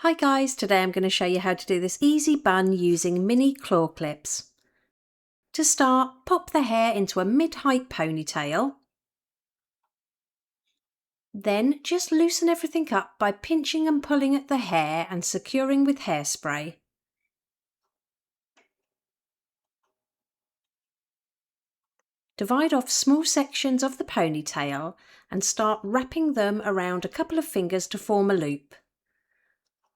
Hi guys, today I'm going to show you how to do this easy bun using mini claw clips. To start, pop the hair into a mid-height ponytail. Then just loosen everything up by pinching and pulling at the hair and securing with hairspray. Divide off small sections of the ponytail and start wrapping them around a couple of fingers to form a loop.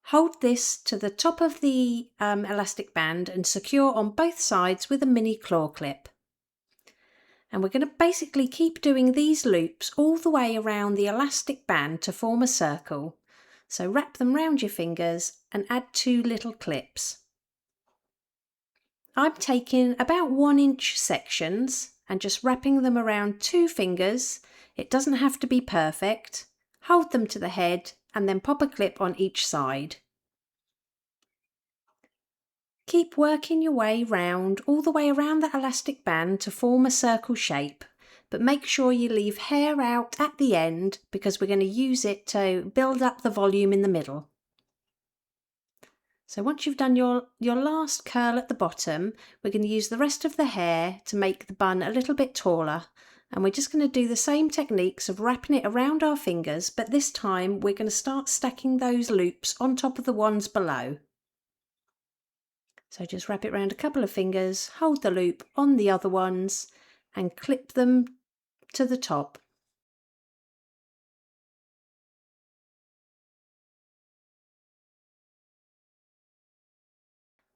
Hold this to the top of the elastic band and secure on both sides with a mini claw clip. And we're going to basically keep doing these loops all the way around the elastic band to form a circle. So wrap them round your fingers and add 2 little clips. I'm taking about 1-inch sections and just wrapping them around 2 fingers. It doesn't have to be perfect. Hold them to the head and then pop a clip on each side. Keep working your way round, all the way around the elastic band to form a circle shape, but make sure you leave hair out at the end because we're going to use it to build up the volume in the middle. So once you've done your last curl at the bottom, we're going to use the rest of the hair to make the bun a little bit taller, and we're just going to do the same techniques of wrapping it around our fingers, but this time we're going to start stacking those loops on top of the ones below. So just wrap it around a couple of fingers, hold the loop on the other ones and clip them to the top.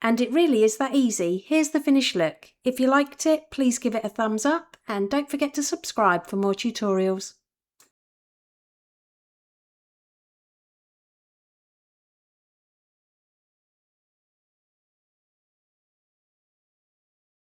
And it really is that easy. Here's the finished look. If you liked it, please give it a thumbs up and don't forget to subscribe for more tutorials.